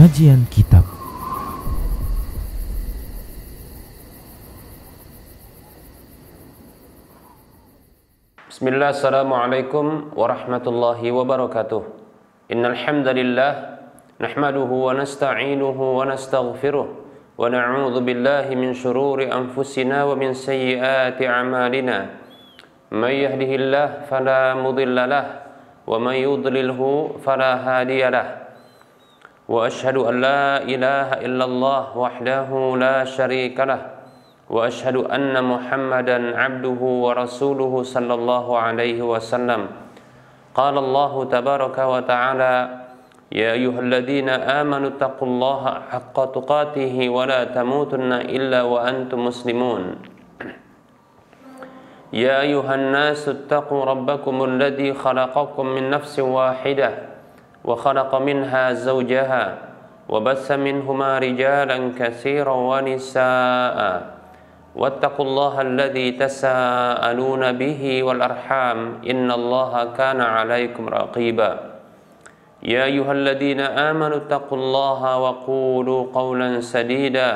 Kajian Kitab. Bismillah, assalamualaikum warahmatullahi wabarakatuh. Innal hamdalillah nahmaduhu wa nasta'inuhu wa nastaghfiruh wa na'udzu billahi min shururi anfusina wa min sayyiati a'malina. May yahdihillahu fala mudilla lahu wa may yudlilhu fala hadiya lahu. Wa ashhadu an la ilaha illallah wahdahu la syarika lah wa ashhadu anna Muhammadan abduhu wa rasuluhu sallallahu alaihi wasallam. Qala Allah tabaraka wa ta'ala, ya ayyuhalladzina amanu taqullaha haqqa tuqatih wa la tamutunna illa wa antum muslimun. Ya ayyuhan nasu taqu rabbakumul ladzi khalaqakum min nafsin wahidah وخلق منها زوجها وبث منهما رجالا كثيرا ونساء واتقوا الله الذي تساءلون به والأرحام إن الله كان عليكم رقيبا يا أيها الذين آمنوا اتقوا الله وقولوا قولا سديدا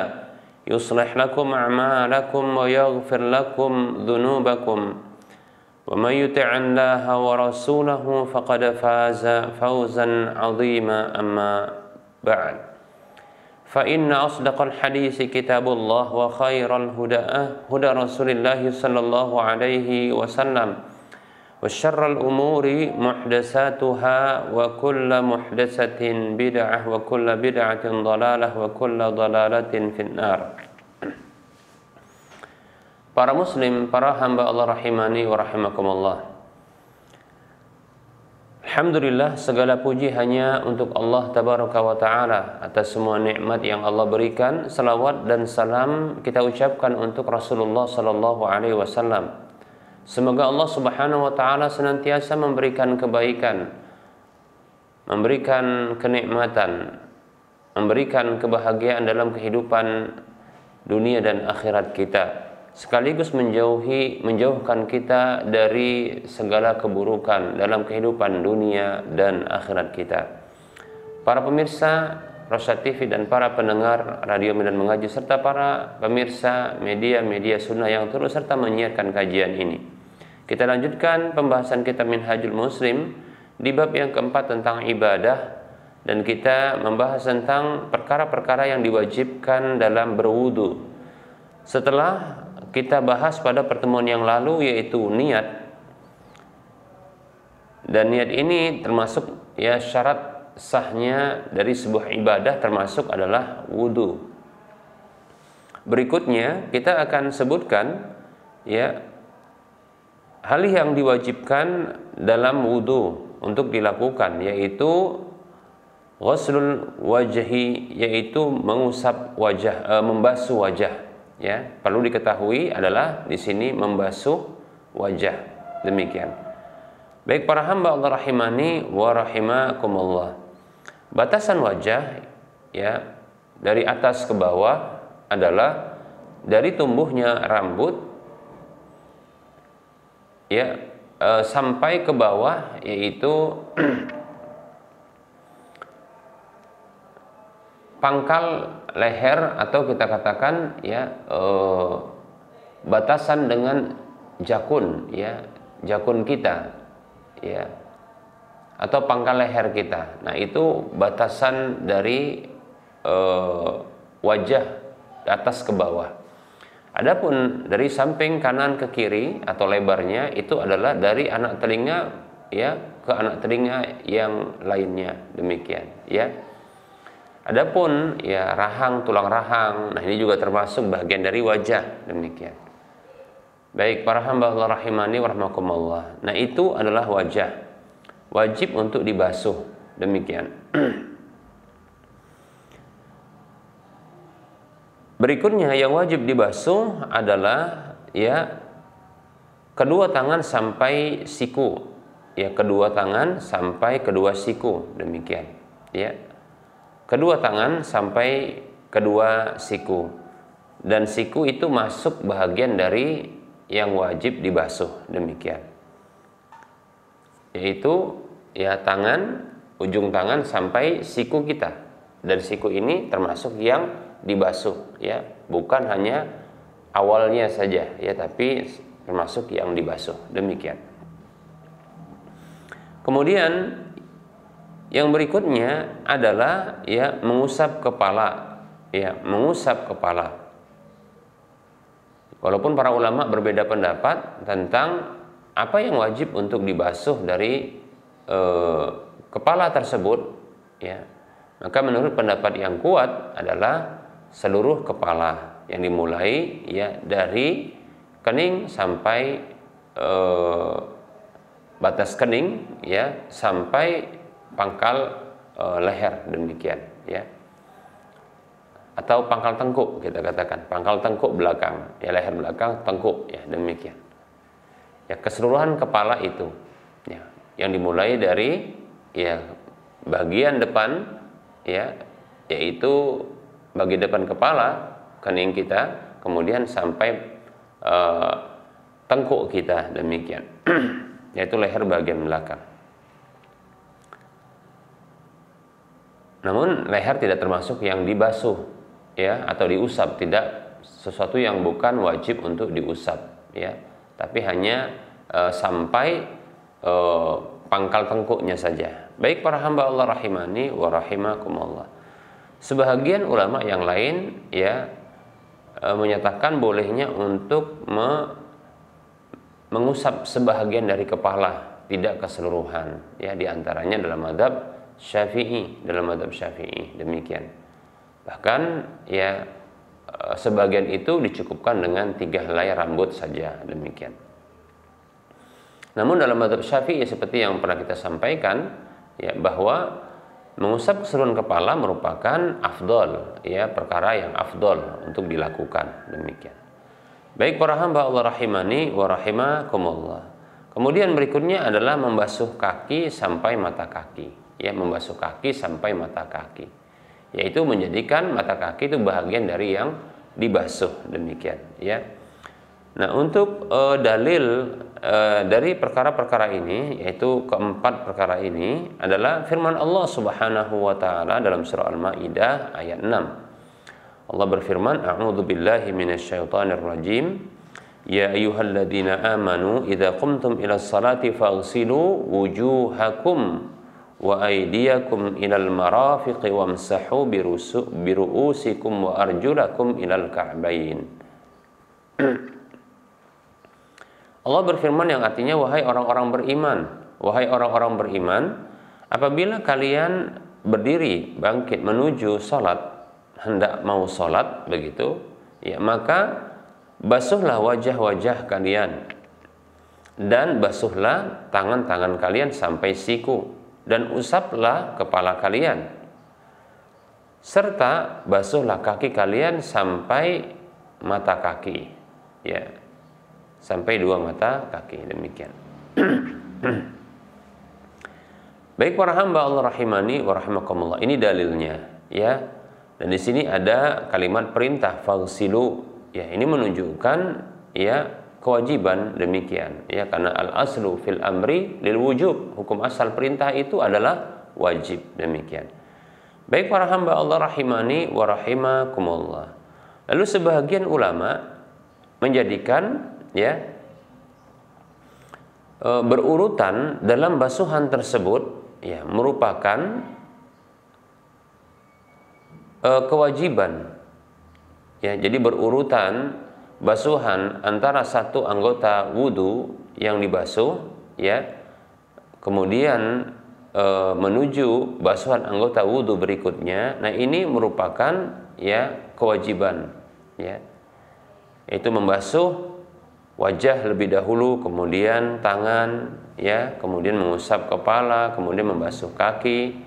يصلح لكم أعمالكم ويغفر لكم ذنوبكم ومن يطع الله ورسوله فقد فاز فوزا عظيما أما بعد فإن أصدق الحديث كتاب الله وخير الهدى هدى رسول الله صلى الله عليه وسلم وشر الأمور محدثاتها وكل محدثة بدعة وكل بدعة ضلالة وكل ضلالة في النار. Para muslim, para hamba Allah rahimani wa rahimakumullah. Alhamdulillah, segala puji hanya untuk Allah tabaraka wa ta'ala atas semua nikmat yang Allah berikan. Salawat dan salam kita ucapkan untuk Rasulullah sallallahu alaihi wasallam. Semoga Allah subhanahu wa ta'ala senantiasa memberikan kebaikan, memberikan kenikmatan, memberikan kebahagiaan dalam kehidupan dunia dan akhirat kita, sekaligus menjauhkan kita dari segala keburukan dalam kehidupan dunia dan akhirat kita. Para pemirsa Rosyad TV dan para pendengar Radio Medan Mengaji serta para pemirsa media-media sunnah yang turut serta menyiarkan kajian ini, kita lanjutkan pembahasan kitab Minhajul Muslim di bab yang keempat tentang ibadah, dan kita membahas tentang perkara-perkara yang diwajibkan dalam berwudu. Setelah kita bahas pada pertemuan yang lalu yaitu niat, dan niat ini termasuk syarat sahnya dari sebuah ibadah termasuk adalah wudu. Berikutnya kita akan sebutkan hal yang diwajibkan dalam wudu untuk dilakukan, yaitu ghuslul wajhi, yaitu mengusap wajah, membasuh wajah. Perlu diketahui adalah di sini membasuh wajah. Demikian. Baik para hamba Allah rahimani wa rahimakumullah. Batasan wajah dari atas ke bawah adalah dari tumbuhnya rambut sampai ke bawah, yaitu pangkal leher, atau kita katakan batasan dengan jakun jakun kita atau pangkal leher kita. Nah, itu batasan dari wajah atas ke bawah. Adapun dari samping kanan ke kiri atau lebarnya itu adalah dari anak telinga ke anak telinga yang lainnya. Demikian Adapun rahang, tulang rahang, nah ini juga termasuk bagian dari wajah. Demikian. Baik para hamba Allah rahimani wa rahimakumullah. Nah, itu adalah wajah, wajib untuk dibasuh. Demikian. Berikutnya yang wajib dibasuh adalah kedua tangan sampai siku. Kedua tangan sampai kedua siku. Demikian. Kedua tangan sampai kedua siku, dan siku itu masuk bahagian dari yang wajib dibasuh. Demikian, yaitu tangan, ujung tangan sampai siku kita. dari siku ini termasuk yang dibasuh, ya, bukan hanya awalnya saja, ya, tapi termasuk yang dibasuh. Demikian. Kemudian yang berikutnya adalah, ya, mengusap kepala, ya, mengusap kepala. Walaupun para ulama berbeda pendapat tentang apa yang wajib untuk dibasuh dari kepala tersebut, ya, maka menurut pendapat yang kuat adalah seluruh kepala, yang dimulai, ya, dari kening sampai batas kening, ya, sampai pangkal leher, demikian, ya, atau pangkal tengkuk, kita katakan pangkal tengkuk belakang, ya, leher belakang, tengkuk, ya, demikian, ya, keseluruhan kepala itu, ya, yang dimulai dari, ya, bagian depan, ya, yaitu bagian depan kepala, kening kita, kemudian sampai tengkuk kita, demikian, yaitu leher bagian belakang. Namun leher tidak termasuk yang dibasuh, ya, atau diusap, tidak, sesuatu yang bukan wajib untuk diusap, ya, tapi hanya sampai pangkal tengkuknya saja. Baik para hamba Allah rahimani wa rahimakumullah. Sebahagian ulama yang lain, ya, menyatakan bolehnya untuk mengusap sebahagian dari kepala, tidak keseluruhan, ya, diantaranya dalam mazhab Syafi'i, demikian. Bahkan, ya, sebagian itu dicukupkan dengan 3 helai rambut saja, demikian. Namun dalam mazhab Syafi'i seperti yang pernah kita sampaikan, ya, bahwa mengusap keseluruhan kepala merupakan afdol, ya, perkara yang afdol untuk dilakukan, demikian. Baik para hamba Allah rahimani wa rahimakumullah. Kemudian berikutnya adalah membasuh kaki sampai mata kaki, ya, membasuh kaki sampai mata kaki, yaitu menjadikan mata kaki itu bahagian dari yang dibasuh, demikian, ya. Nah, untuk dalil dari perkara-perkara ini, yaitu keempat perkara ini, adalah firman Allah Subhanahu wa taala dalam surah Al-Maidah ayat 6. Allah berfirman, "A'udzu billahi minasyaitonir rajim. Ya ayyuhalladzina amanu idza qumtum ilas salati faghsilu wujuhakum wa aydiyakum ilal marafiqi wamsahu biru'usikum wa arjulakum ilal ka'bain." Allah berfirman yang artinya, wahai orang-orang beriman, apabila kalian berdiri bangkit menuju salat, hendak mau salat, begitu, ya, maka basuhlah wajah-wajah kalian dan basuhlah tangan-tangan kalian sampai siku, dan usaplah kepala kalian, serta basuhlah kaki kalian sampai mata kaki, ya, sampai 2 mata kaki, demikian. Baik para hamba Allah rahimani wa rahimakumullah, ini dalilnya, ya. Dan di sini ada kalimat perintah faghsilu, ya, ini menunjukkan, ya, kewajiban, demikian, ya, karena al-aslu fil amri lil wujub, hukum asal perintah itu adalah wajib, demikian. Baik para hamba Allah rahimani wa rahimakumullah. Lalu sebahagian ulama menjadikan, ya, berurutan dalam basuhan tersebut, ya, merupakan kewajiban, ya, jadi berurutan basuhan antara satu anggota wudu yang dibasuh, ya, kemudian menuju basuhan anggota wudu berikutnya. Nah, ini merupakan, ya, kewajiban, ya, yaitu membasuh wajah lebih dahulu, kemudian tangan, ya, kemudian mengusap kepala, kemudian membasuh kaki,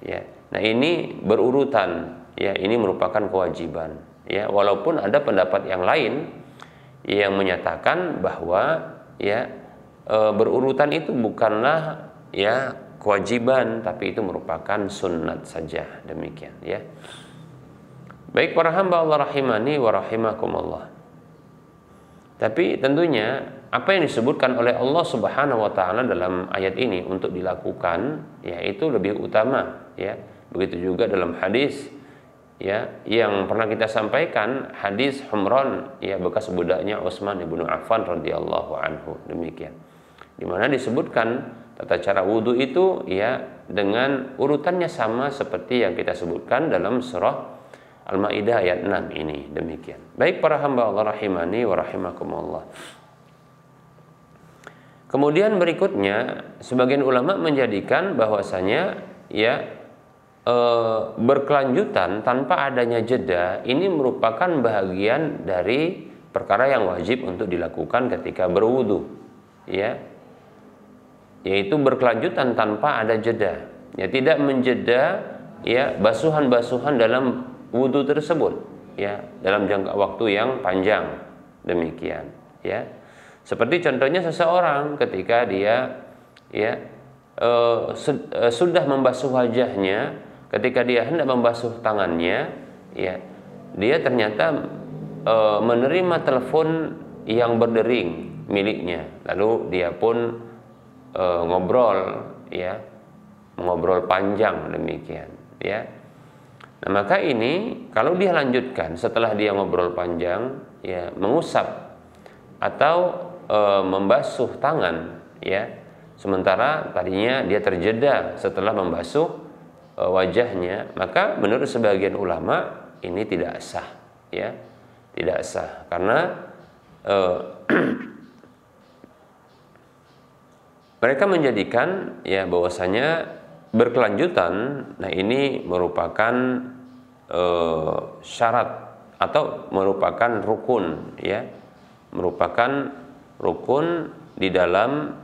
ya. Nah, ini berurutan, ya, ini merupakan kewajiban, ya, walaupun ada pendapat yang lain yang menyatakan bahwa, ya, berurutan itu bukanlah, ya, kewajiban, tapi itu merupakan sunnat saja, demikian, ya. Baik para hamba Allah rahimani wa rahimakumullah. Tapi tentunya apa yang disebutkan oleh Allah Subhanahu wa taala dalam ayat ini untuk dilakukan, ya, itu lebih utama, ya, Begitu juga dalam hadis ya yang pernah kita sampaikan, hadis Humran ya bekas budaknya Utsman ibnu Affan radhiyallahu anhu, demikian. Di mana disebutkan tata cara wudu itu ya dengan urutannya sama seperti yang kita sebutkan dalam surah Al-Maidah ayat 6 ini, demikian. Baik para hamba Allah rahimani wa rahimakumullah. Kemudian berikutnya sebagian ulama menjadikan bahwasanya ya berkelanjutan tanpa adanya jeda ini merupakan bahagian dari perkara yang wajib untuk dilakukan ketika berwudu, ya, yaitu berkelanjutan tanpa ada jeda, ya, tidak menjeda ya basuhan-basuhan dalam wudu tersebut ya dalam jangka waktu yang panjang, demikian ya. Seperti contohnya seseorang ketika dia ya sudah membasuh wajahnya, ketika dia hendak membasuh tangannya, ya, dia ternyata menerima telepon yang berdering miliknya. Lalu dia pun ngobrol, ya, ngobrol panjang, demikian, ya. Nah, maka ini kalau dia lanjutkan setelah dia ngobrol panjang, ya, mengusap atau membasuh tangan, ya, sementara tadinya dia terjeda setelah membasuh wajahnya, maka menurut sebagian ulama ini tidak sah, ya, tidak sah karena mereka menjadikan ya bahwasanya berkelanjutan, nah ini merupakan syarat atau merupakan rukun, ya, merupakan rukun di dalam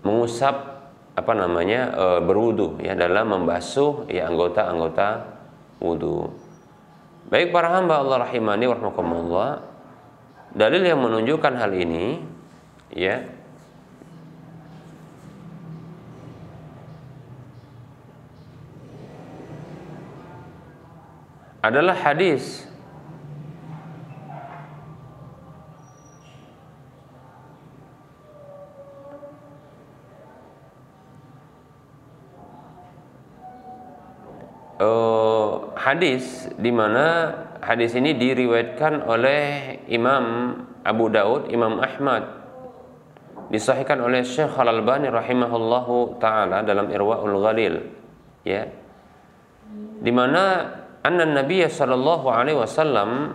mengusap apa namanya berwudu, ya, dalam membasuh ya anggota-anggota wudu. Baik para hamba Allah rahimani wa rahimakumullah, dalil yang menunjukkan hal ini ya adalah hadis di mana hadis ini diriwayatkan oleh Imam Abu Daud, Imam Ahmad, disahihkan oleh Syekh Al-Albani rahimahullahu taala dalam Irwaul Ghalil, ya, di mana anna Nabiy sallallahu alaihi wasallam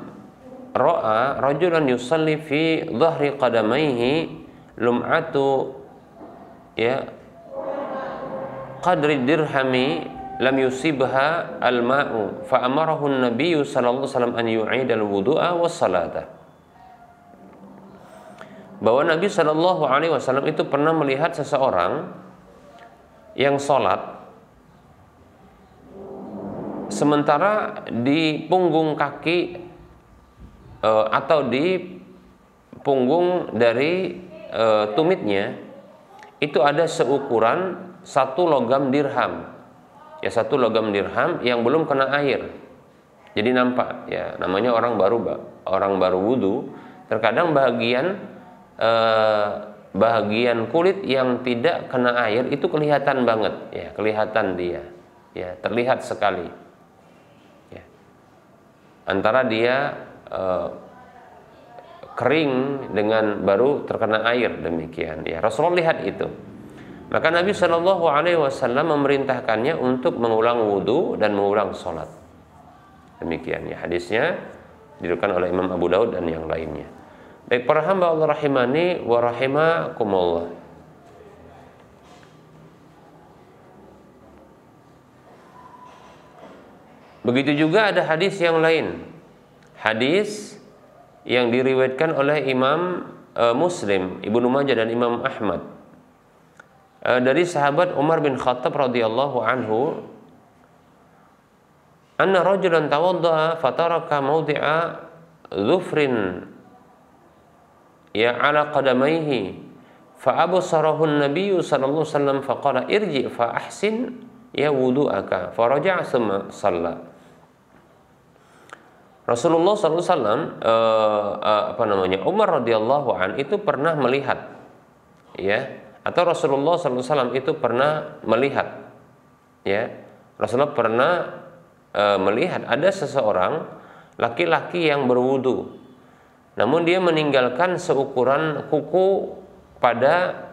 ra'a rajulan yusalli fi dhahri qadamaihi lum'atu ya qadri dirhami lam yusibha al-ma'u fa amarahu an-nabiy sallallahu alaihi wasallam an yu'ida al-wudu'a was-salata. Bahwa Nabi sallallahu alaihi wasallam itu pernah melihat seseorang yang sholat sementara di punggung kaki atau di punggung dari tumitnya itu ada seukuran 1 logam dirham. Ya, 1 logam dirham yang belum kena air. Jadi nampak, ya, namanya orang baru wudu, terkadang bagian kulit yang tidak kena air itu kelihatan banget, ya, kelihatan dia, ya, terlihat sekali, ya, antara dia kering dengan baru terkena air, demikian, ya. Rasulullah lihat itu, maka Nabi Shallallahu Alaihi Wasallam memerintahkannya untuk mengulang wudu dan mengulang sholat, demikian, ya, hadisnya diriwayatkan oleh Imam Abu Daud dan yang lainnya. Baik para hamba Allah rahimani wa rahimakumullah. Begitu juga ada hadis yang lain, hadis yang diriwayatkan oleh Imam Muslim, Ibnu Majah dan Imam Ahmad, dari sahabat Umar bin Khattab radhiyallahu anhu, anna rajulan tawaddaa fataraka mawdi'a dhufrin ya ala qadamaihi fa absarahu an-nabiy sallallahu alaihi wasallam faqala irji fa ahsin ya wudu'aka faraja'a thumma shalla. Rasulullah sallallahu alaihi wasallam Umar radhiyallahu an itu pernah melihat, ya, atau Rasulullah sallallahu alaihi wasallam itu pernah melihat ya, Rasulullah pernah melihat ada seseorang laki-laki yang berwudu, namun dia meninggalkan seukuran kuku pada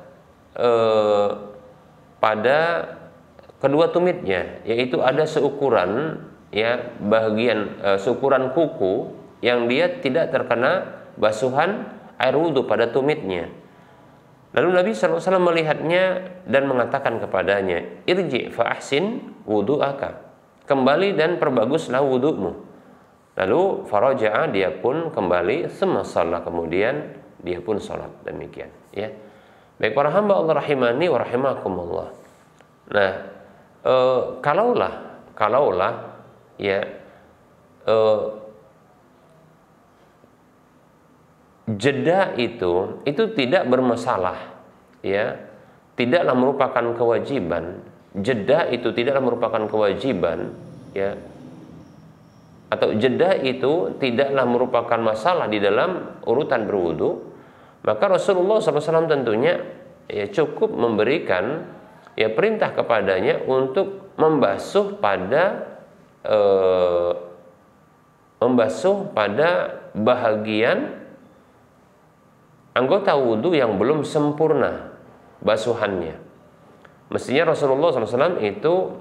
kedua tumitnya, yaitu ada seukuran ya bagian seukuran kuku yang dia tidak terkena basuhan air wudu pada tumitnya. Lalu Nabi SAW melihatnya dan mengatakan kepadanya, irji fa ahsin wudu'aka, kembali dan perbaguslah wudu'mu. Lalu faraja'a, dia pun kembali, summa shalla, kemudian dia pun sholat. Demikian ya. Baik para hamba Allah rahimani wa rahimakumullah. Nah, kalaulah ya jeda itu tidak bermasalah ya, tidaklah merupakan kewajiban. Jeda itu tidaklah merupakan kewajiban ya, atau jeda itu tidaklah merupakan masalah di dalam urutan berwudu, maka Rasulullah SAW tentunya ya cukup memberikan ya perintah kepadanya untuk membasuh pada bahagian anggota wudu yang belum sempurna basuhannya. Mestinya Rasulullah SAW itu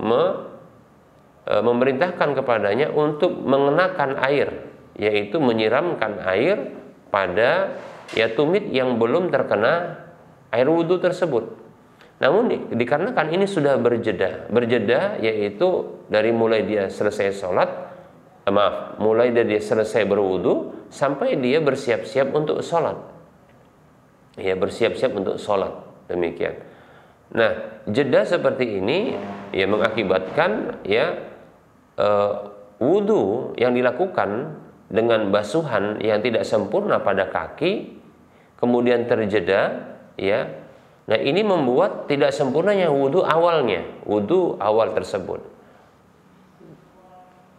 memerintahkan kepadanya untuk mengenakan air, yaitu menyiramkan air pada ya tumit yang belum terkena air wudu tersebut. Namun dikarenakan ini sudah berjeda yaitu dari mulai dia selesai sholat, mulai dari dia selesai berwudu sampai dia bersiap-siap untuk sholat. Ya, bersiap-siap untuk sholat. Demikian. Nah, jeda seperti ini ya mengakibatkan ya wudu yang dilakukan dengan basuhan yang tidak sempurna pada kaki kemudian terjeda ya. Nah, ini membuat tidak sempurnanya wudu awal tersebut.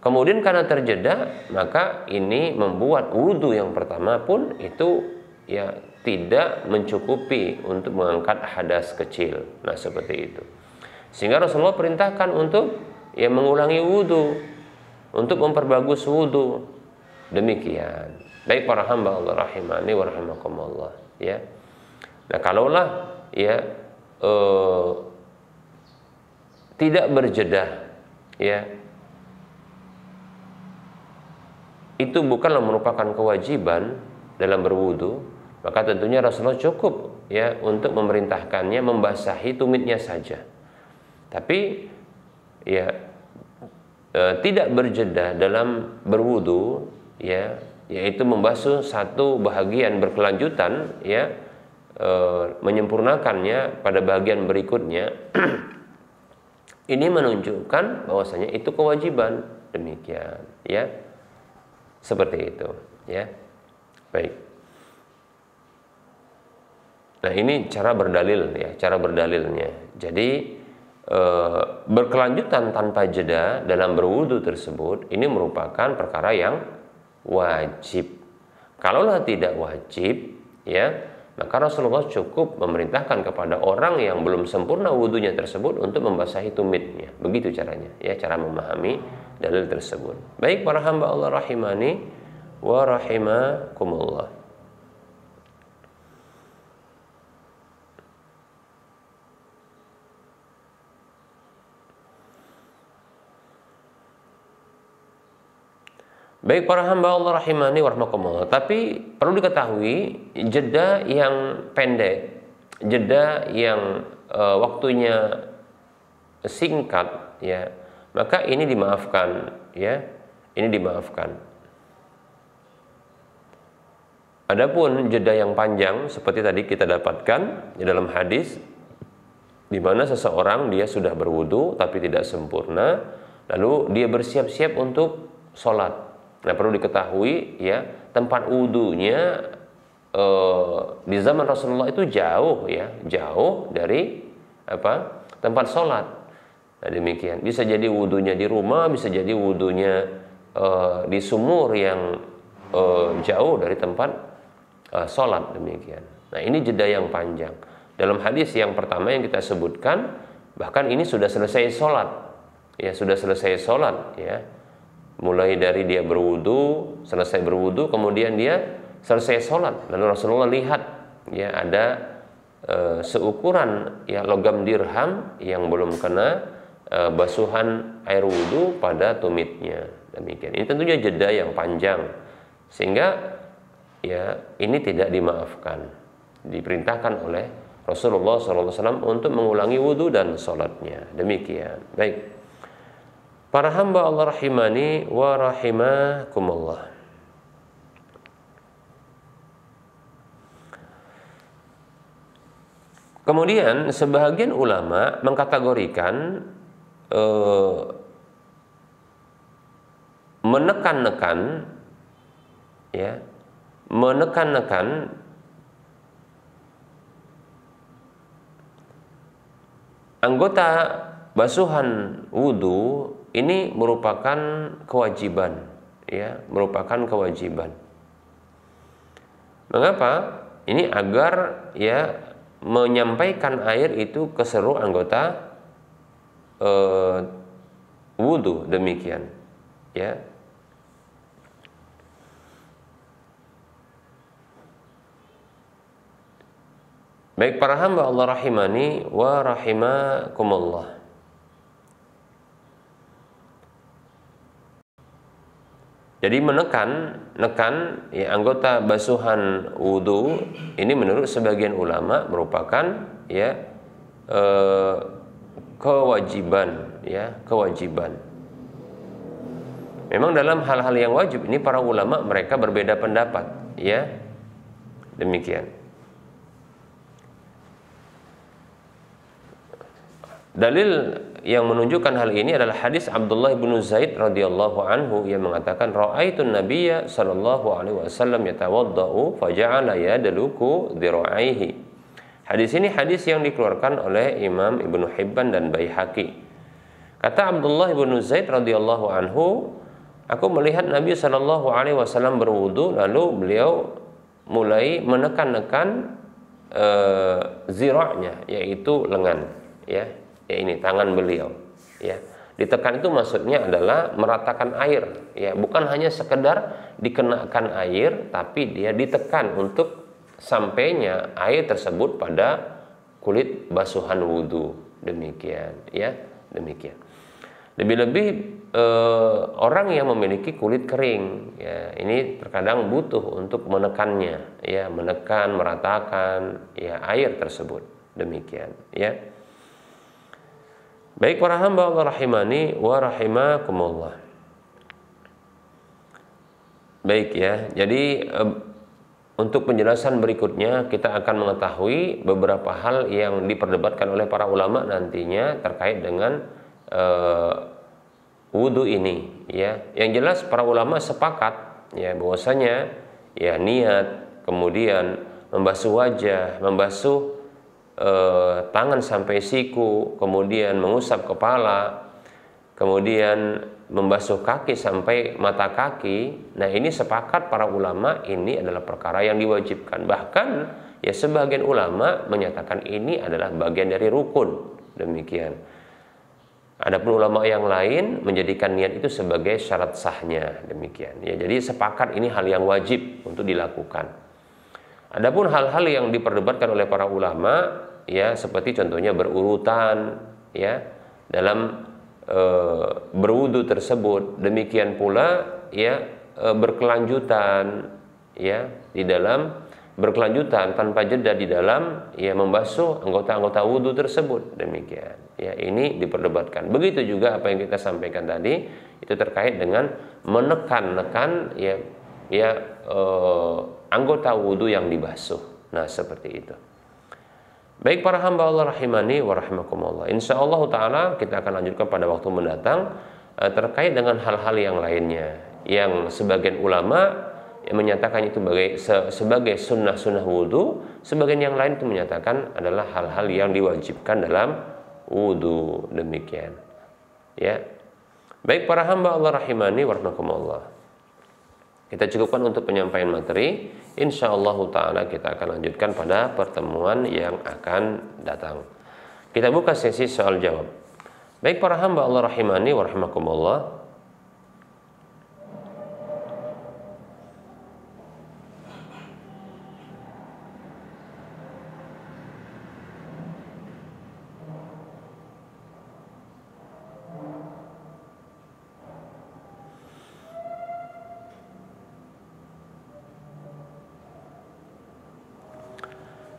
Kemudian karena terjeda, maka ini membuat wudu yang pertama pun itu ya tidak mencukupi untuk mengangkat hadas kecil. Nah, seperti itu. Sehingga Rasulullah perintahkan untuk ya mengulangi wudu, untuk memperbagus wudu. Demikian. Baik para hamba Allah rahimani wa rahimakumullah ya. Nah, kalaulah ya tidak berjeda ya, itu bukanlah merupakan kewajiban dalam berwudu, maka tentunya Rasulullah cukup ya untuk memerintahkannya membasahi tumitnya saja. Tapi ya tidak berjeda dalam berwudu ya, yaitu membasuh satu bahagian berkelanjutan ya, menyempurnakannya pada bagian berikutnya. Ini menunjukkan bahwasanya itu kewajiban. Demikian ya, seperti itu ya. Baik. Nah, ini cara berdalil ya, cara berdalilnya. Jadi berkelanjutan tanpa jeda dalam berwudu tersebut ini merupakan perkara yang wajib. Kalaulah tidak wajib ya, maka Rasulullah cukup memerintahkan kepada orang yang belum sempurna wudunya tersebut untuk membasahi tumitnya. Begitu caranya ya, cara memahami dalil tersebut. Baik para hamba Allah rahimani wa rahimakumullah. Baik para hamba Allah rahimani wa rahimakumullah. Tapi perlu diketahui, jeda yang pendek, jeda yang waktunya singkat ya, maka ini dimaafkan ya, ini dimaafkan. Adapun jeda yang panjang seperti tadi kita dapatkan di dalam hadis, di mana seseorang dia sudah berwudu tapi tidak sempurna, lalu dia bersiap-siap untuk sholat. Nah, perlu diketahui ya, tempat wudunya di zaman Rasulullah itu jauh ya, jauh dari tempat sholat. Nah, demikian. Bisa jadi wudunya di rumah, bisa jadi wudunya di sumur yang jauh dari tempat sholat. Demikian. Nah, ini jeda yang panjang. Dalam hadis yang pertama yang kita sebutkan, bahkan ini sudah selesai sholat ya sudah selesai sholat, ya, mulai dari dia berwudu, selesai berwudu, kemudian dia selesai sholat, lalu Rasulullah lihat, ya, ada seukuran, ya, logam dirham yang belum kena basuhan air wudu pada tumitnya. Demikian. Ini tentunya jeda yang panjang, sehingga, ya, ini tidak dimaafkan. Diperintahkan oleh Rasulullah SAW untuk mengulangi wudu dan sholatnya. Demikian. Baik. Para hamba Allah rahimani wa rahimakumullah. Kemudian sebagian ulama mengkategorikan menekan-nekan, ya, menekan-nekan anggota basuhan wudu ini merupakan kewajiban, ya, merupakan kewajiban. Mengapa? Ini agar, ya, menyampaikan air itu ke seluruh anggota wudu, demikian, ya. Baik para hamba Allah rahimani wa rahimakumullah. Jadi menekan ya, anggota basuhan wudu ini menurut sebagian ulama merupakan, ya, kewajiban, ya, kewajiban. Memang dalam hal-hal yang wajib ini para ulama mereka berbeda pendapat, ya, demikian. Dalil yang menunjukkan hal ini adalah hadis Abdullah bin Zaid radhiyallahu anhu yang mengatakan ra'aitun nabiyya sallallahu alaihi wasallam yatawaddau faja'ala yadluku dhira'aihi. Hadis ini hadis yang dikeluarkan oleh Imam Ibnu Hibban dan Baihaqi. Kata Abdullah bin Zaid radhiyallahu anhu, aku melihat Nabi sallallahu alaihi wasallam berwudu, lalu beliau mulai menekan-nekan zira'nya, yaitu lengan, ya. Ya, ini tangan beliau, ya. Ditekan itu maksudnya adalah meratakan air, ya, bukan hanya sekedar dikenakan air, tapi dia ditekan untuk sampainya air tersebut pada kulit basuhan wudu. Demikian, ya, demikian. Lebih-lebih orang yang memiliki kulit kering, ya, ini terkadang butuh untuk menekannya, ya, menekan, meratakan, ya, air tersebut. Demikian, ya. Baik para hamba Allah rahimani wa rahimakumullah. Baik, ya. Jadi untuk penjelasan berikutnya kita akan mengetahui beberapa hal yang diperdebatkan oleh para ulama nantinya terkait dengan wudu ini, ya. Yang jelas para ulama sepakat, ya, bahwasanya, ya, niat, kemudian membasuh wajah, membasuh tangan sampai siku, kemudian mengusap kepala, kemudian membasuh kaki sampai mata kaki. Nah, ini sepakat para ulama ini adalah perkara yang diwajibkan. Bahkan, ya, sebagian ulama menyatakan ini adalah bagian dari rukun. Demikian. Adapun ulama yang lain menjadikan niat itu sebagai syarat sahnya. Demikian, ya. Jadi sepakat ini hal yang wajib untuk dilakukan. Adapun hal-hal yang diperdebatkan oleh para ulama, ya, seperti contohnya berurutan, ya, dalam berwudu tersebut, demikian pula, ya, berkelanjutan, ya, di dalam berkelanjutan tanpa jeda di dalam, ya, membasuh anggota-anggota wudu tersebut. Demikian, ya, ini diperdebatkan. Begitu juga apa yang kita sampaikan tadi itu terkait dengan menekan-nekan, ya, anggota wudu yang dibasuh. Nah, seperti itu. Baik para hamba Allah rahimani wa rahimakumullah. Insyaallah taala kita akan lanjutkan pada waktu mendatang terkait dengan hal-hal yang lainnya yang sebagian ulama yang menyatakan itu sebagai sunnah-sunnah wudu, sebagian yang lain itu menyatakan adalah hal-hal yang diwajibkan dalam wudu. Demikian, ya. Baik para hamba Allah rahimani wa rahimakumullah. Kita cukupkan untuk penyampaian materi. Insyaallah taala kita akan lanjutkan pada pertemuan yang akan datang. Kita buka sesi soal jawab. Baik para hamba Allah rahimani wa rahimakumullah,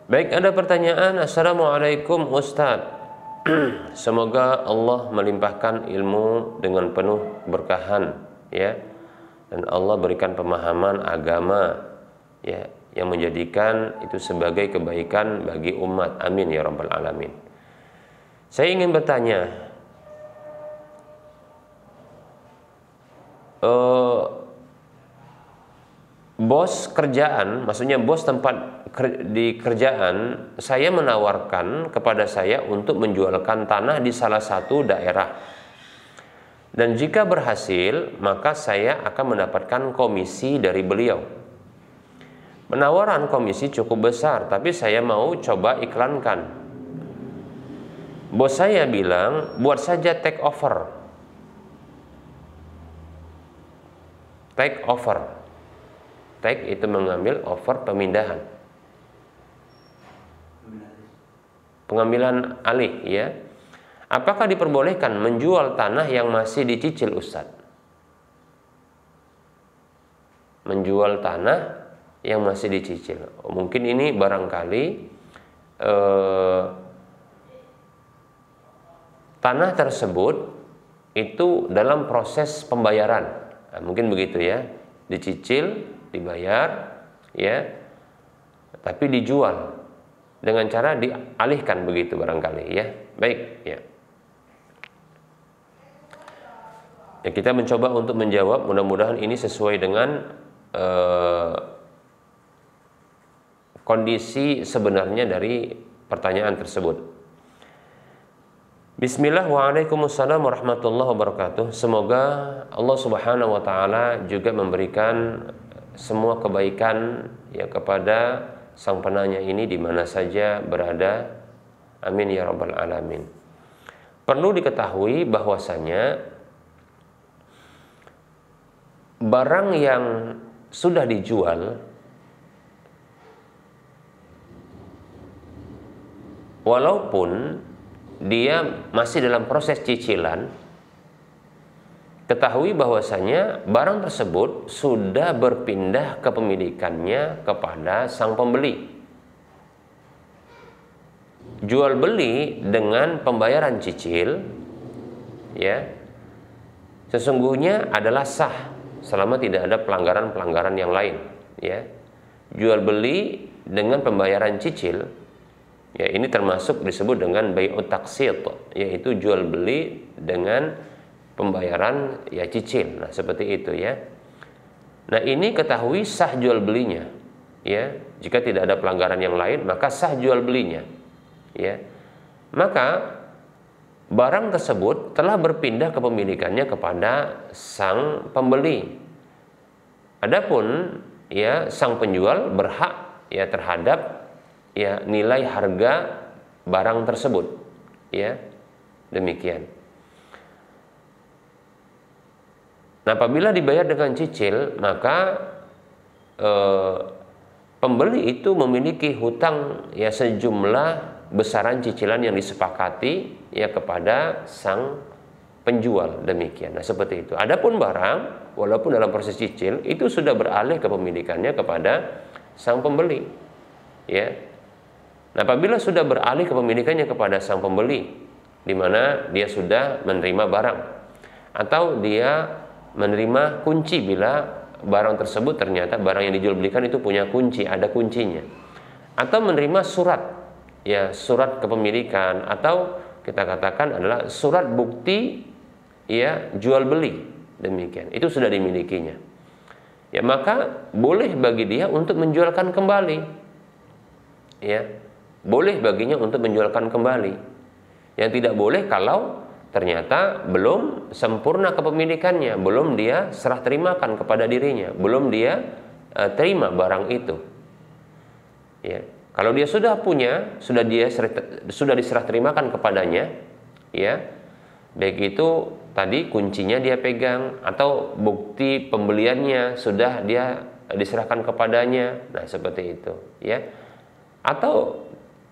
baik, ada pertanyaan. Assalamualaikum Ustadz. Semoga Allah melimpahkan ilmu dengan penuh berkahan, ya, dan Allah berikan pemahaman agama, ya, yang menjadikan itu sebagai kebaikan bagi umat. Amin ya rabbal alamin. Saya ingin bertanya, bos kerjaan, maksudnya bos tempat di kerjaan saya menawarkan kepada saya untuk menjualkan tanah di salah satu daerah, dan jika berhasil maka saya akan mendapatkan komisi dari beliau. Penawaran komisi cukup besar, tapi saya mau coba iklankan. Bos saya bilang buat saja take over. Take over. Take itu mengambil, over pemindahan. Pengambilan alih, ya. Apakah diperbolehkan menjual tanah yang masih dicicil, Ustaz? Menjual tanah yang masih dicicil. Mungkin ini barangkali tanah tersebut itu dalam proses pembayaran. Nah, mungkin begitu ya. Dicicil, dibayar, ya. Tapi dijual dengan cara dialihkan begitu barangkali, ya. Baik, ya. Ya, kita mencoba untuk menjawab, mudah-mudahan ini sesuai dengan kondisi sebenarnya dari pertanyaan tersebut. Bismillah, waalaikumsalam warahmatullahi wabarakatuh. Semoga Allah subhanahu wa ta'ala juga memberikan semua kebaikan, ya, kepada sang penanya ini di mana saja berada. Amin ya rabbal alamin. Perlu diketahui bahwasanya barang yang sudah dijual walaupun dia masih dalam proses cicilan, ketahui bahwasanya barang tersebut sudah berpindah kepemilikannya kepada sang pembeli. Jual beli dengan pembayaran cicil, ya, sesungguhnya adalah sah selama tidak ada pelanggaran-pelanggaran yang lain, ya. Jual beli dengan pembayaran cicil, ya, ini termasuk disebut dengan bai'ut taqsid, yaitu jual beli dengan pembayaran, ya, cicil. Nah, seperti itu, ya. Nah, ini ketahui sah jual belinya, ya. Jika tidak ada pelanggaran yang lain, maka sah jual belinya, ya. Maka barang tersebut telah berpindah kepemilikannya kepada sang pembeli. Adapun, ya, sang penjual berhak, ya, terhadap, ya, nilai harga barang tersebut, ya. Demikian. Nah, apabila dibayar dengan cicil, maka pembeli itu memiliki hutang, ya, sejumlah besaran cicilan yang disepakati, ya, kepada sang penjual. Demikian. Nah, seperti itu. Adapun barang, walaupun dalam proses cicil, itu sudah beralih kepemilikannya kepada sang pembeli, ya. Nah, apabila sudah beralih kepemilikannya kepada sang pembeli, di mana dia sudah menerima barang, atau dia menerima kunci bila barang tersebut ternyata barang yang dijual belikan itu punya kunci, ada kuncinya, atau menerima surat, ya, surat kepemilikan, atau kita katakan adalah surat bukti, ya, jual beli. Demikian, itu sudah dimilikinya, ya, maka boleh bagi dia untuk menjualkan kembali, ya, boleh baginya untuk menjualkan kembali. Yang tidak boleh kalau ternyata belum sempurna kepemilikannya, belum dia serah terimakan kepada dirinya, belum dia terima barang itu, ya. Kalau dia sudah punya, sudah diserah terimakan kepadanya, ya, Baik itu tadi kuncinya dia pegang atau bukti pembeliannya sudah dia diserahkan kepadanya. Nah, seperti itu, ya. Atau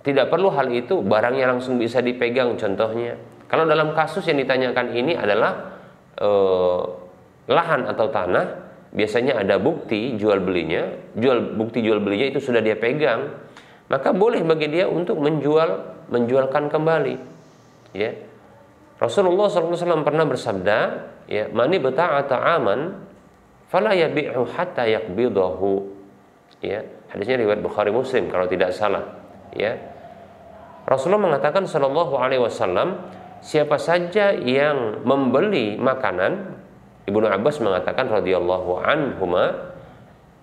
tidak perlu hal itu, barangnya langsung bisa dipegang contohnya. Kalau dalam kasus yang ditanyakan ini adalah lahan atau tanah, biasanya ada bukti jual belinya, bukti jual belinya itu sudah dia pegang, maka boleh bagi dia untuk menjualkan kembali, ya. Rasulullah SAW pernah bersabda, ya, mani bata'a ta'aman fala yabi'hu hatta yaqbidahu, ya. Hadisnya riwayat Bukhari Muslim kalau tidak salah, ya. Rasulullah mengatakan sallallahu alaihi wasallam, siapa saja yang membeli makanan, Ibnu Abbas mengatakan radhiyallahu anhuma,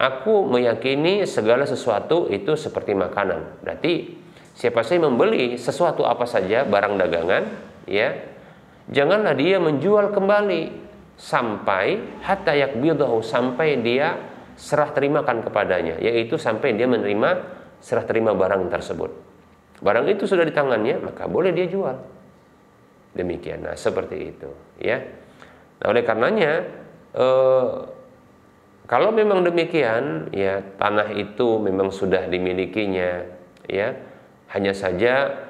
aku meyakini segala sesuatu itu seperti makanan. Berarti siapa saja yang membeli sesuatu apa saja, barang dagangan, ya, janganlah dia menjual kembali sampai hatta yakbidahu, sampai dia serah terimakan kepadanya, yaitu sampai dia menerima serah terima barang tersebut. Barang itu sudah di tangannya, maka boleh dia jual. Demikian. Nah, seperti itu, ya. Nah, oleh karenanya kalau memang demikian, ya, tanah itu memang sudah dimilikinya, ya. Hanya saja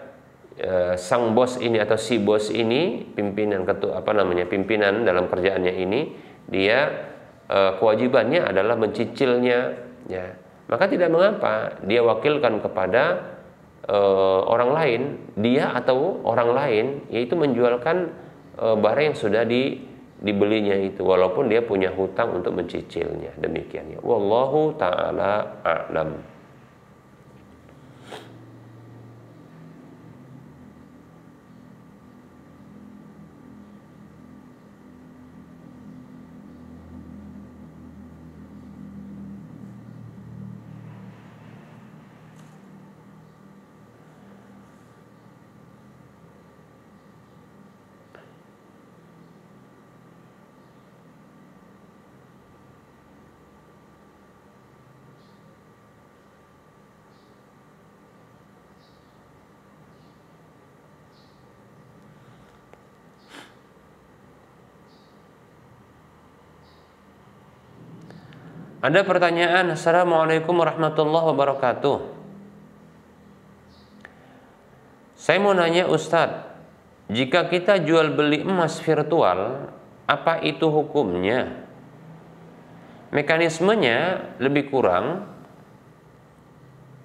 sang bos ini atau si bos ini, pimpinan pimpinan dalam kerjaannya ini, dia kewajibannya adalah mencicilnya, ya. Maka tidak mengapa dia wakilkan kepada orang lain, dia atau orang lain, yaitu menjualkan barang yang sudah dibelinya itu, walaupun dia punya hutang untuk mencicilnya. Demikian, ya. Wallahu ta'ala a'lam. Ada pertanyaan, Assalamualaikum warahmatullahi wabarakatuh. Saya mau nanya Ustadz, jika kita jual beli emas virtual, apa itu hukumnya? Mekanismenya lebih kurang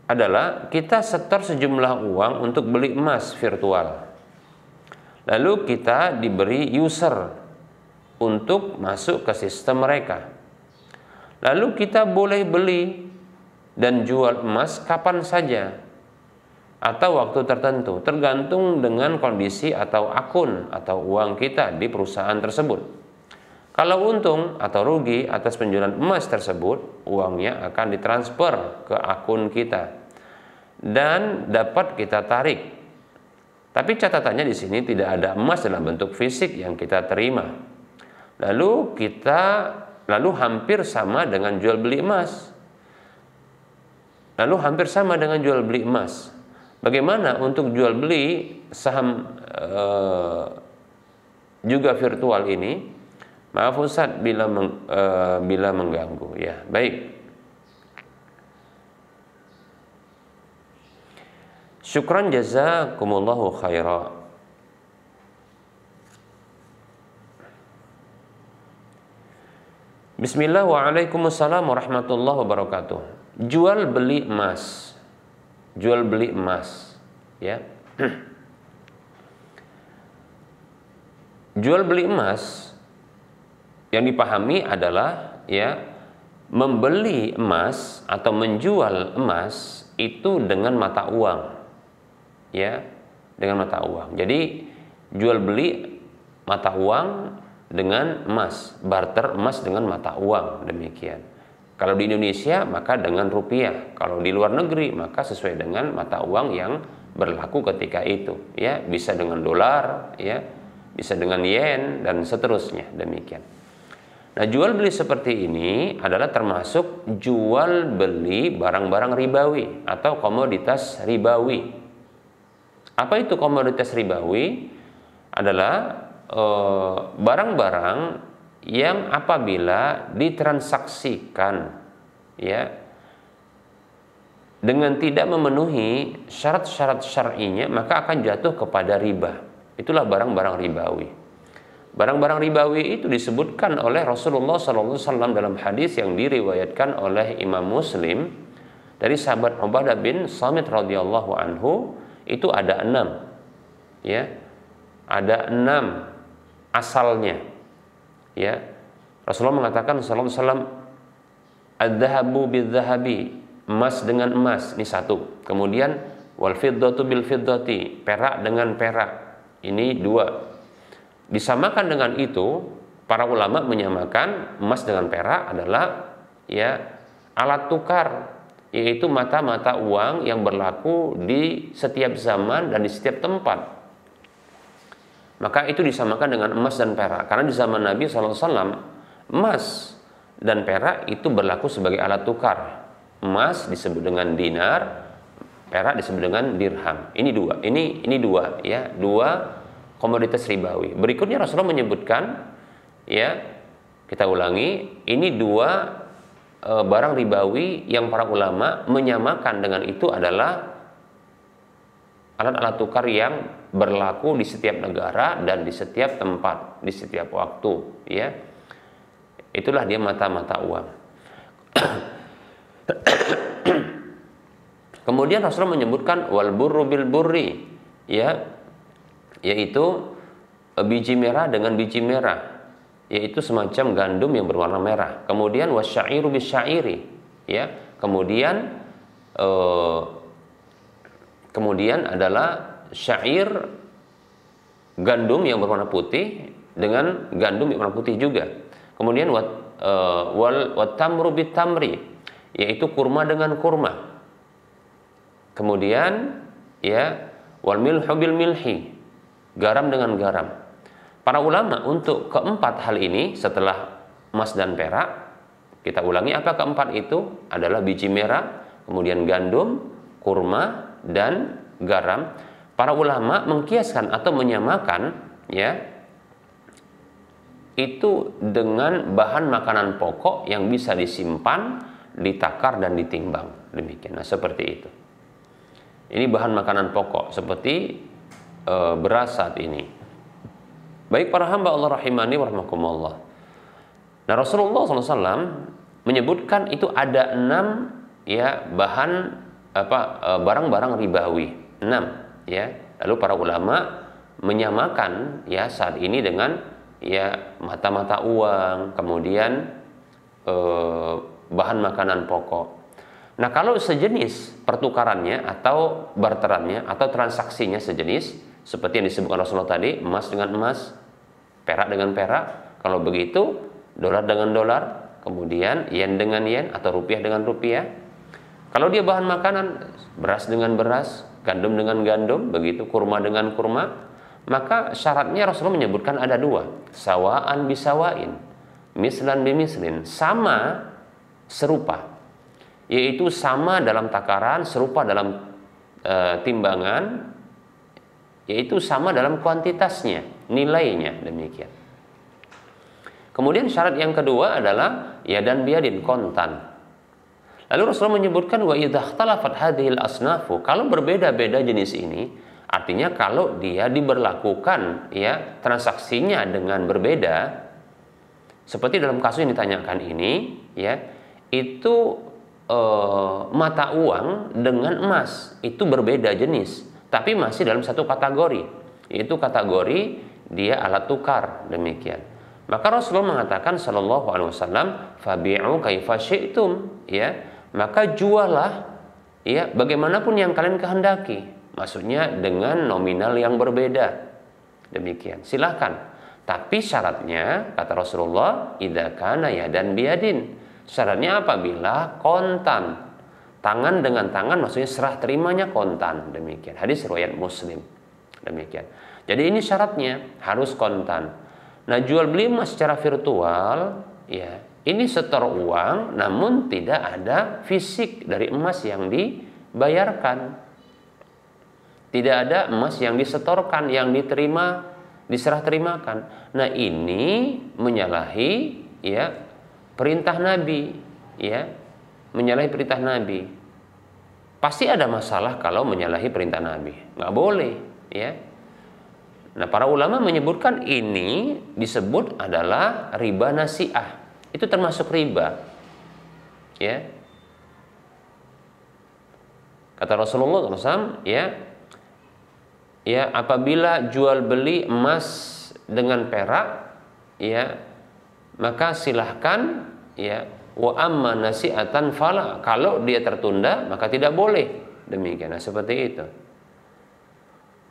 adalah kita setor sejumlah uang untuk beli emas virtual. Lalu kita diberi user untuk masuk ke sistem mereka. Lalu kita boleh beli dan jual emas kapan saja atau waktu tertentu, tergantung dengan kondisi atau akun atau uang kita di perusahaan tersebut. Kalau untung atau rugi atas penjualan emas tersebut, uangnya akan ditransfer ke akun kita dan dapat kita tarik. Tapi catatannya di sini tidak ada emas dalam bentuk fisik yang kita terima. Lalu hampir sama dengan jual beli emas. Bagaimana untuk jual beli saham juga virtual ini? Maaf Ustaz bila mengganggu, ya. Baik. Syukran jazakumullahu khairan. Bismillah, waalaikumsalam warahmatullahi wabarakatuh. Jual beli emas, ya. Jual beli emas yang dipahami adalah, ya, membeli emas atau menjual emas itu dengan mata uang, ya, dengan mata uang. Jadi jual beli mata uang dengan emas, barter emas dengan mata uang, demikian. Kalau di Indonesia maka dengan rupiah, kalau di luar negeri maka sesuai dengan mata uang yang berlaku ketika itu, ya, bisa dengan dolar, ya, bisa dengan yen dan seterusnya, demikian. Nah, jual beli seperti ini adalah termasuk jual beli barang-barang ribawi atau komoditas ribawi. Apa itu komoditas ribawi? Adalah barang-barang yang apabila ditransaksikan ya dengan tidak memenuhi syarat-syarat syar'inya maka akan jatuh kepada riba. Itulah barang-barang ribawi. Barang-barang ribawi itu disebutkan oleh Rasulullah SAW dalam hadis yang diriwayatkan oleh Imam Muslim dari sahabat Ubadah bin Samit radhiyallahu anhu. Itu ada 6, ya, ada 6 asalnya, ya. Rasulullah mengatakan sallallahu alaihi wasallam, "Adz-dzahabu bidz-dzahabi," emas dengan emas, ini 1. Kemudian wal fiddatu bil fiddati, perak dengan perak, ini 2. Disamakan dengan itu, para ulama menyamakan emas dengan perak adalah ya alat tukar, yaitu mata-mata uang yang berlaku di setiap zaman dan di setiap tempat. Maka itu disamakan dengan emas dan perak, karena di zaman Nabi SAW emas dan perak itu berlaku sebagai alat tukar. Emas disebut dengan dinar, perak disebut dengan dirham. Ini 2. Ini 2 ya, 2 komoditas ribawi. Berikutnya Rasulullah menyebutkan, ya, kita ulangi, ini 2 barang ribawi yang para ulama menyamakan dengan itu adalah alat-alat tukar yang berlaku di setiap negara dan di setiap tempat, di setiap waktu, ya. Itulah dia mata-mata uang. Kemudian Rasulullah menyebutkan wal burru bil burri, ya, yaitu biji merah dengan biji merah, yaitu semacam gandum yang berwarna merah. Kemudian wasyairu bisyairi, ya. Kemudian adalah syair, gandum yang berwarna putih dengan gandum yang berwarna putih juga. Kemudian wat tamru bit tamri, yaitu kurma dengan kurma. Kemudian ya wal milhu bil milhi, garam dengan garam. Para ulama untuk keempat hal ini setelah emas dan perak, kita ulangi apa keempat itu adalah biji merah, kemudian gandum, kurma dan garam. Para ulama mengkiaskan atau menyamakan ya itu dengan bahan makanan pokok yang bisa disimpan, ditakar dan ditimbang. Demikian. Nah, seperti itu. Ini bahan makanan pokok seperti beras saat ini. Baik para hamba Allah rahimani wa rahmakumullah. Nah, Rasulullah SAW menyebutkan itu ada 6 ya bahan barang-barang ribawi, 6 ya. Lalu para ulama menyamakan ya saat ini dengan ya mata-mata uang, kemudian bahan makanan pokok. Nah, kalau sejenis pertukarannya atau barterannya atau transaksinya sejenis seperti yang disebutkan Rasulullah tadi, emas dengan emas, perak dengan perak, kalau begitu dolar dengan dolar, kemudian yen dengan yen atau rupiah dengan rupiah. Kalau dia bahan makanan, beras dengan beras, gandum dengan gandum, begitu kurma dengan kurma, maka syaratnya Rasulullah menyebutkan ada 2, sawaan bisawain, mislan bimislin, sama serupa, yaitu sama dalam takaran, serupa dalam timbangan, yaitu sama dalam kuantitasnya, nilainya, demikian. Kemudian syarat yang kedua adalah yadan biyadin, kontan. Lalu Rasulullah menyebutkan wa idza ikhtalafat hadhil asnafu, kalau berbeda-beda jenis ini, artinya kalau dia diberlakukan ya transaksinya dengan berbeda, seperti dalam kasus yang ditanyakan ini, ya, itu mata uang dengan emas itu berbeda jenis, tapi masih dalam satu kategori, yaitu kategori dia alat tukar, demikian. Maka Rasulullah mengatakan sallallahu alaihi wasallam, fabi'u kaifa syi'tum, ya, maka jualah ya bagaimanapun yang kalian kehendaki, maksudnya dengan nominal yang berbeda, demikian, silakan. Tapi syaratnya kata Rasulullah, idza kana yadan biyadin, syaratnya apabila kontan, tangan dengan tangan, maksudnya serah terimanya kontan, demikian. Hadis riwayat Muslim, demikian. Jadi ini syaratnya harus kontan. Nah, jual beli emas secara virtual, ya, ini setor uang, namun tidak ada fisik dari emas yang dibayarkan, tidak ada emas yang disetorkan, yang diterima diserah terimakan. Nah, ini menyalahi ya perintah Nabi, ya. Menyalahi perintah Nabi. Pasti ada masalah kalau menyalahi perintah Nabi. Nggak boleh, ya. Nah, para ulama menyebutkan ini disebut adalah riba nasi'ah. Itu termasuk riba. Ya. Kata Rasulullah SAW, ya, apabila jual beli emas dengan perak, ya, maka silahkan, ya, wa amma nasi'atan fala. Kalau dia tertunda, maka tidak boleh. Demikian. Nah, seperti itu.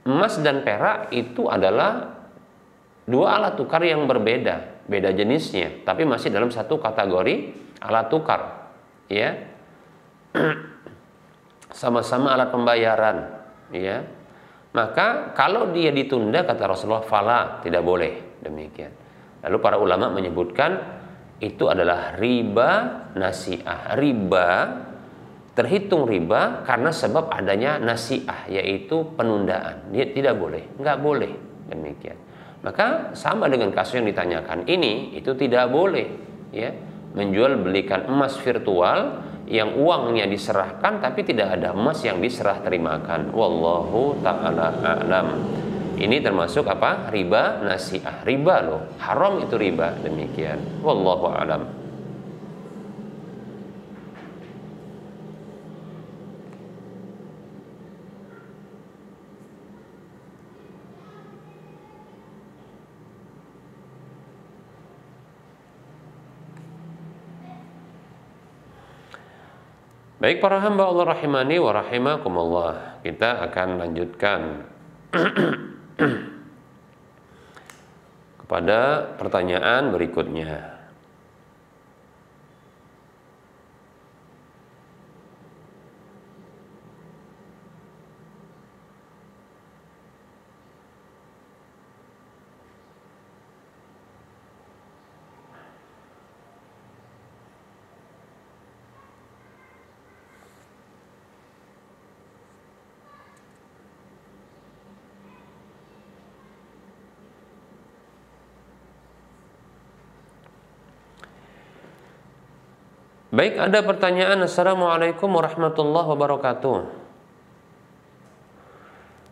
Emas dan perak itu adalah dua alat tukar yang berbeda, beda jenisnya, tapi masih dalam satu kategori alat tukar, ya. Sama-sama alat pembayaran, ya. Maka kalau dia ditunda, kata Rasulullah, fala, tidak boleh. Demikian. Lalu para ulama menyebutkan itu adalah riba nasi'ah. Riba terhitung riba karena sebab adanya nasi'ah, yaitu penundaan. Dia tidak boleh, nggak boleh. Demikian. Maka sama dengan kasus yang ditanyakan ini, itu tidak boleh, ya, menjual belikan emas virtual yang uangnya diserahkan tapi tidak ada emas yang diserah terimakan. Wallahu ta'ala a'lam. Ini termasuk apa? Riba nasi'ah. Riba loh, haram itu riba. Demikian. Wallahu a'lam. Baik para hamba Allah rahimani wa rahimakumullah, kita akan lanjutkan kepada pertanyaan berikutnya. Baik, ada pertanyaan. Assalamualaikum warahmatullahi wabarakatuh.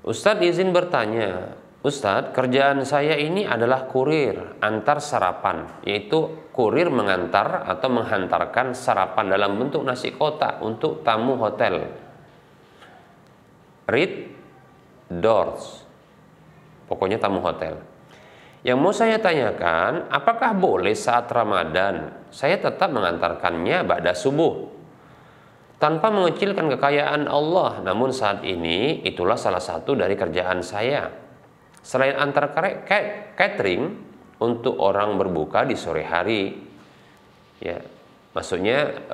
Ustadz izin bertanya. Ustadz, kerjaan saya ini adalah kurir antar sarapan, yaitu kurir mengantar atau menghantarkan sarapan dalam bentuk nasi kotak untuk tamu hotel. Read doors. Pokoknya tamu hotel. Yang mau saya tanyakan, apakah boleh saat Ramadan saya tetap mengantarkannya ba'da subuh tanpa mengecilkan kekayaan Allah? Namun saat ini itulah salah satu dari kerjaan saya. Selain antar catering untuk orang berbuka di sore hari, ya, maksudnya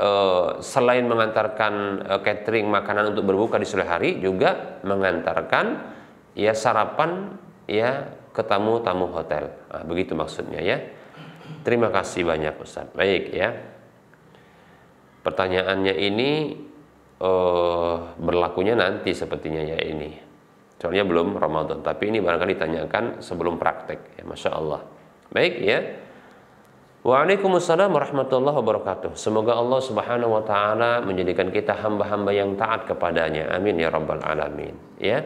selain mengantarkan catering makanan untuk berbuka di sore hari, juga mengantarkan ya sarapan ya ke tamu-tamu hotel. Nah, begitu maksudnya ya. Terima kasih banyak Ustaz. Baik ya. Pertanyaannya ini berlakunya nanti sepertinya ya ini. Soalnya belum Ramadan, tapi ini barangkali ditanyakan sebelum praktek ya, Masya Allah. Baik ya. Waalaikumsalam warahmatullahi wabarakatuh. Semoga Allah Subhanahu wa taala menjadikan kita hamba-hamba yang taat kepadanya. Amin ya rabbal alamin. Ya.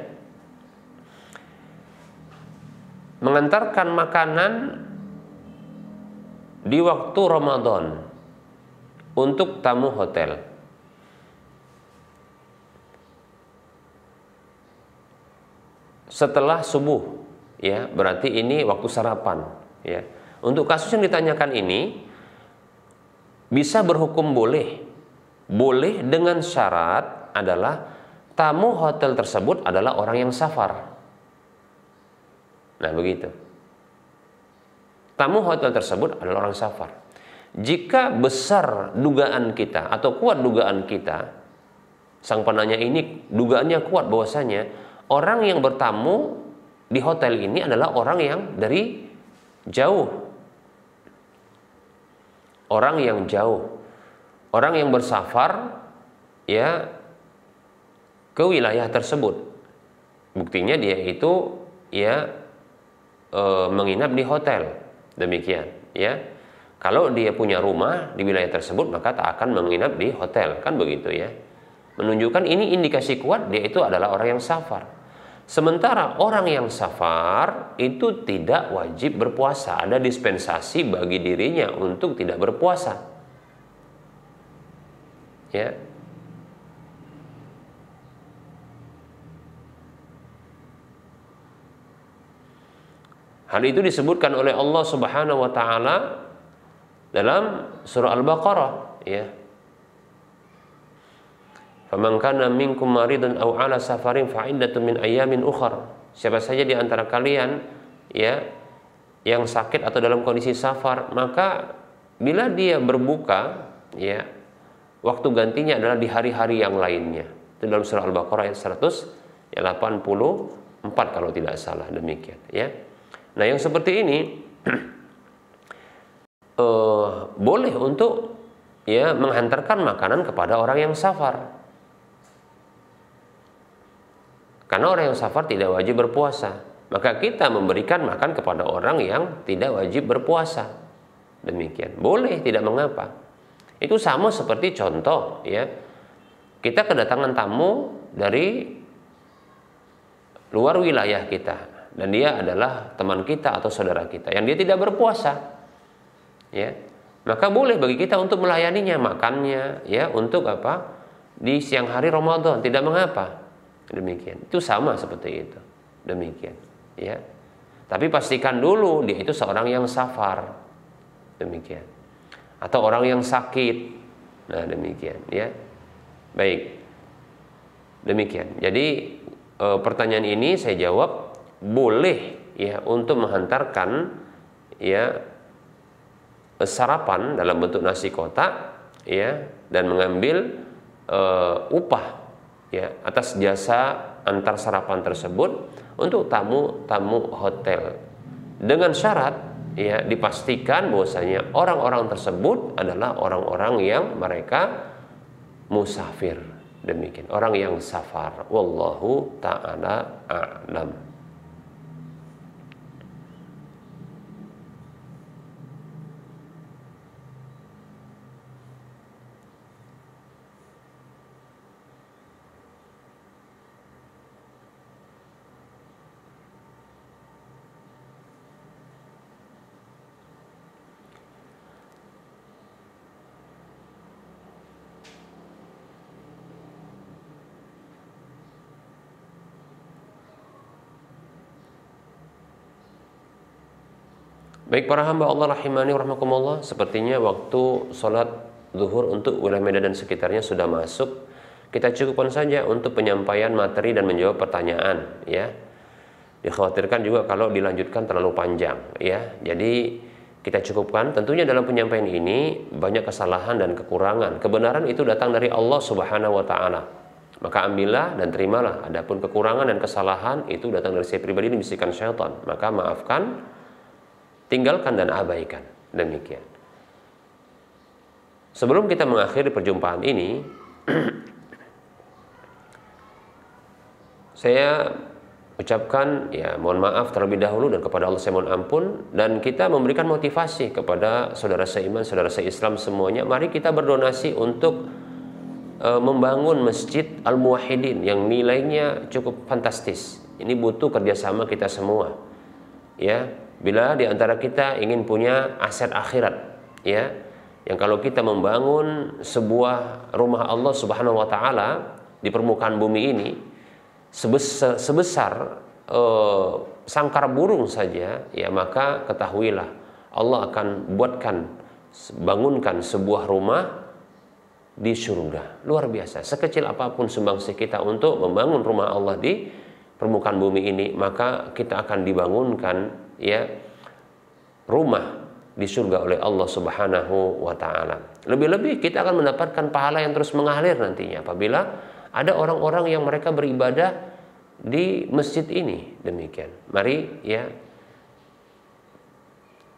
Mengantarkan makanan di waktu Ramadan untuk tamu hotel. Setelah subuh, ya, berarti ini waktu sarapan, ya. Untuk kasus yang ditanyakan ini bisa berhukum boleh. Boleh dengan syarat adalah tamu hotel tersebut adalah orang yang safar. Nah, begitu. Tamu hotel tersebut adalah orang safar. Jika besar dugaan kita atau kuat dugaan kita, sang penanya ini dugaannya kuat bahwasanya orang yang bertamu di hotel ini adalah orang yang dari jauh. Orang yang jauh. Orang yang bersafar ya ke wilayah tersebut. Buktinya dia itu ya menginap di hotel. Demikian, ya. Kalau dia punya rumah di wilayah tersebut, maka tak akan menginap di hotel, kan begitu ya. Menunjukkan ini indikasi kuat dia itu adalah orang yang safar. Sementara orang yang safar itu tidak wajib berpuasa, ada dispensasi bagi dirinya untuk tidak berpuasa. Ya. Hal itu disebutkan oleh Allah Subhanahu wa taala dalam surah Al-Baqarah, ya. Faman kana minkum maridan aw ala safarin fa iddatun min ayyamin ukhra. Siapa saja di antara kalian, ya, yang sakit atau dalam kondisi safar, maka bila dia berbuka, ya, waktu gantinya adalah di hari-hari yang lainnya. Itu dalam surah Al-Baqarah ayat 184 kalau tidak salah, demikian, ya. Nah, yang seperti ini boleh untuk, ya, menghantarkan makanan kepada orang yang safar. Karena orang yang safar tidak wajib berpuasa, maka kita memberikan makan kepada orang yang tidak wajib berpuasa. Demikian, boleh, tidak mengapa. Itu sama seperti contoh, ya, kita kedatangan tamu dari luar wilayah kita, dan dia adalah teman kita atau saudara kita yang dia tidak berpuasa, ya, maka boleh bagi kita untuk melayaninya, makannya, ya, untuk apa, di siang hari Ramadan, tidak mengapa. Demikian, itu sama seperti itu, demikian, ya. Tapi pastikan dulu dia itu seorang yang safar, demikian, atau orang yang sakit. Nah, demikian, ya. Baik, demikian. Jadi pertanyaan ini saya jawab, boleh, ya, untuk menghantarkan, ya, sarapan dalam bentuk nasi kotak, ya, dan mengambil upah, ya, atas jasa antar sarapan tersebut untuk tamu-tamu hotel, dengan syarat, ya, dipastikan bahwasanya orang-orang tersebut adalah orang-orang yang mereka musafir, demikian, orang yang safar. Wallahu ta'ala a'lam. Baik para hamba Allah rahimani warahmatullah, sepertinya waktu sholat zuhur untuk wilayah Medan dan sekitarnya sudah masuk. Kita cukupkan saja untuk penyampaian materi dan menjawab pertanyaan, ya. Dikhawatirkan juga kalau dilanjutkan terlalu panjang, ya. Jadi kita cukupkan. Tentunya dalam penyampaian ini banyak kesalahan dan kekurangan. Kebenaran itu datang dari Allah Subhanahu wa taala. Maka ambillah dan terimalah. Adapun kekurangan dan kesalahan itu datang dari saya pribadi, bisikan syaitan. Maka maafkan, tinggalkan dan abaikan. Demikian. Sebelum kita mengakhiri perjumpaan ini, saya ucapkan, ya, mohon maaf terlebih dahulu, dan kepada Allah saya mohon ampun, dan kita memberikan motivasi kepada saudara seiman, saudara seislam semuanya. Mari kita berdonasi untuk membangun Masjid Al-Muwahhidin yang nilainya cukup fantastis. Ini butuh kerjasama kita semua, ya. Bila di antara kita ingin punya aset akhirat, ya, yang kalau kita membangun sebuah rumah Allah Subhanahu wa taala di permukaan bumi ini sebesar sangkar burung saja, ya, maka ketahuilah Allah akan bangunkan sebuah rumah di surga. Luar biasa. Sekecil apapun sumbangsih kita untuk membangun rumah Allah di permukaan bumi ini, maka kita akan dibangunkan, ya, rumah di surga oleh Allah Subhanahu wa taala. Lebih-lebih kita akan mendapatkan pahala yang terus mengalir nantinya apabila ada orang-orang yang mereka beribadah di masjid ini. Demikian. Mari, ya,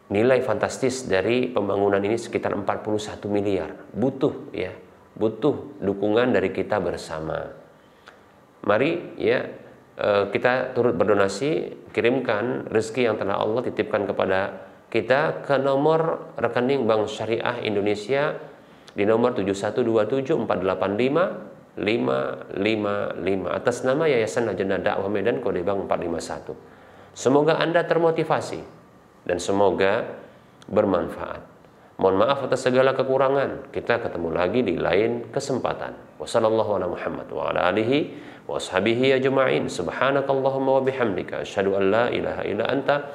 nilai fantastis dari pembangunan ini sekitar 41 miliar. Butuh, ya, butuh dukungan dari kita bersama. Mari, ya, kita turut berdonasi, kirimkan rezeki yang telah Allah titipkan kepada kita ke nomor rekening Bank Syariah Indonesia di nomor 7127485555 atas nama Yayasan Lajnah Dakwah Medan kode bank 451. Semoga Anda termotivasi dan semoga bermanfaat. Mohon maaf atas segala kekurangan. Kita ketemu lagi di lain kesempatan. Wassallallahu ala Muhammad wa ala alihi wa ashabihi ajma'in. Subhanakallahumma wa bihamdika asyhadu an la ilaha illa anta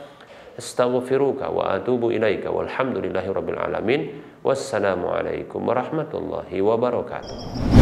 astaghfiruka wa atubu ilaika walhamdulillahi rabbil alamin. Wassalamualaikum warahmatullahi wabarakatuh.